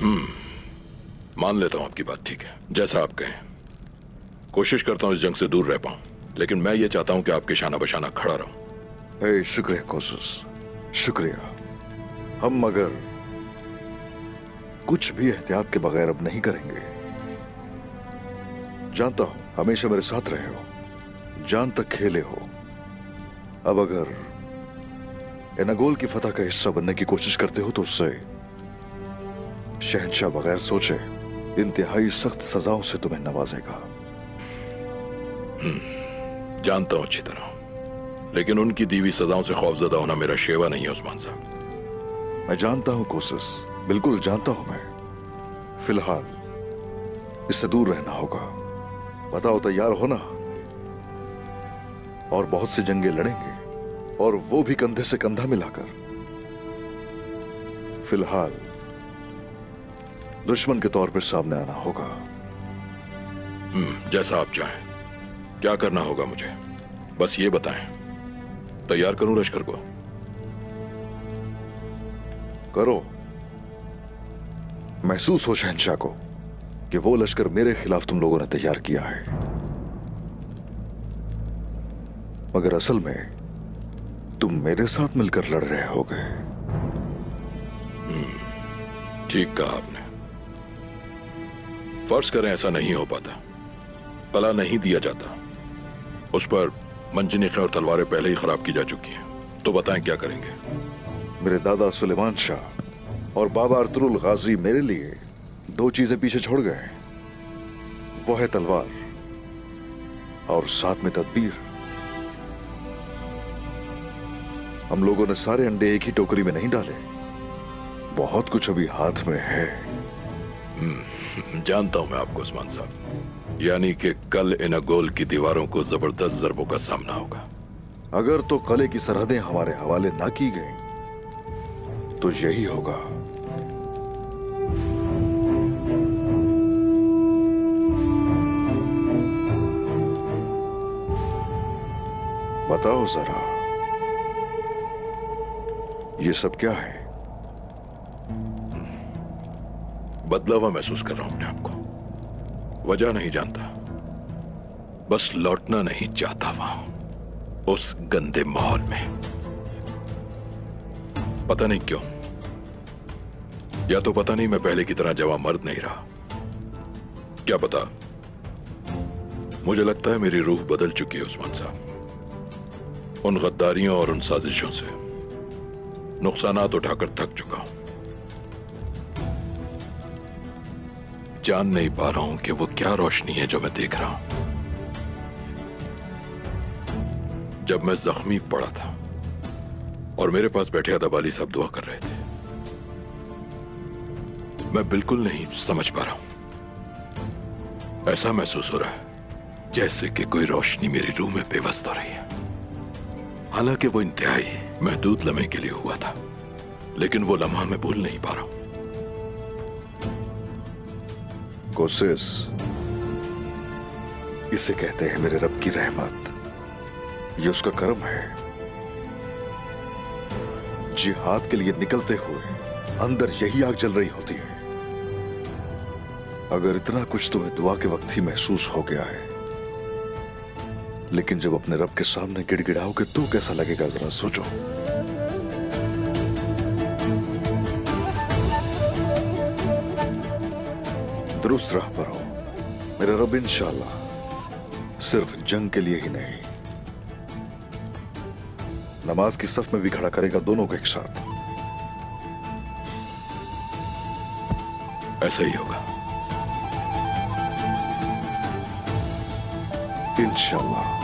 मान लेता हूं आपकी बात, ठीक है, जैसा आप कहें। कोशिश करता हूं इस जंग से दूर रह पाऊं, लेकिन मैं ये चाहता हूं कि आपके शाना बशाना खड़ा रहूं। शुक्रिया कोसस, शुक्रिया। हम मगर कुछ भी एहतियात के बगैर अब नहीं करेंगे। जानता हूं हमेशा मेरे साथ रहे हो, जान तक खेले हो। अब अगर एनागोल की फतह का हिस्सा बनने की कोशिश करते हो तो उससे शहंशाह बगैर सोचे इंतहाई सख्त सजाओं से तुम्हें नवाजेगा। जानता हूं अच्छी तरह, लेकिन उनकी दी हुई सजाओं से खौफजदा होना मेरा शेवा नहीं है उस्मान साहब। मैं जानता हूं कोसस, बिल्कुल जानता हूं मैं। फिलहाल इससे दूर रहना होगा। बताओ, तैयार हो ना? और बहुत सी जंगें लड़ेंगे, और वो भी कंधे से कंधा मिलाकर। फिलहाल दुश्मन के तौर पर सामने आना होगा। जैसा आप चाहें। क्या करना होगा मुझे बस ये बताएं। तैयार करूं लश्कर को? करो। महसूस हो शहंशाह को कि वो लश्कर मेरे खिलाफ तुम लोगों ने तैयार किया है, मगर असल में तुम मेरे साथ मिलकर लड़ रहे होगे। ठीक कहा आपने। फर्ज करें ऐसा नहीं हो पाता, तला नहीं दिया जाता, उस पर मंजनीखें और तलवारें पहले ही खराब की जा चुकी हैं, तो बताएं क्या करेंगे? मेरे दादा सुलेमान शाह और बाबा अर्तुरुल गाजी मेरे लिए दो चीजें पीछे छोड़ गए। वो है तलवार और साथ में तदबीर। हम लोगों ने सारे अंडे एक ही टोकरी में नहीं डाले, बहुत कुछ अभी हाथ में है। जानता हूं मैं आपको उस्मान साहब, यानी कि कल एनागोल की दीवारों को जबरदस्त जरबों का सामना होगा। अगर तो कले की सरहदें हमारे हवाले ना की गई तो यही होगा। बताओ जरा, ये सब क्या है? बदला हुआ महसूस कर रहा हूं अपने आप को। वजह नहीं जानता, बस लौटना नहीं चाहता वहां, उस गंदे माहौल में। पता नहीं क्यों, या तो पता नहीं मैं पहले की तरह जवां मर्द नहीं रहा, क्या पता। मुझे लगता है मेरी रूह बदल चुकी है उस्मान साहब, उन गद्दारियों और उन साजिशों से नुकसानात उठाकर थक चुका हूं। जान नहीं पा रहा हूं कि वो क्या रोशनी है जो मैं देख रहा हूं। जब मैं जख्मी पड़ा था और मेरे पास बैठे अदब अली साहब दुआ कर रहे थे, मैं बिल्कुल नहीं समझ पा रहा हूं। ऐसा महसूस हो रहा है जैसे कि कोई रोशनी मेरी रूह में बेवस्त हो रही है। हालांकि वो इंतहाई महदूद लम्हे के लिए हुआ था, लेकिन वो लम्हा मैं भूल नहीं पा रहा हूं। कोशिश इसे कहते हैं मेरे रब की रहमत, ये उसका करम है। जिहाद के लिए निकलते हुए अंदर यही आग जल रही होती है। अगर इतना कुछ तुम्हें दुआ के वक्त ही महसूस हो गया है, लेकिन जब अपने रब के सामने गिड़गिड़ाओगे तो कैसा लगेगा, जरा सोचो। दुरुस्त राह पर हो मेरे रब, इंशाअल्लाह सिर्फ जंग के लिए ही नहीं, नमाज की सफ में भी खड़ा करेगा दोनों को एक साथ। ऐसा ही होगा इंशाअल्लाह।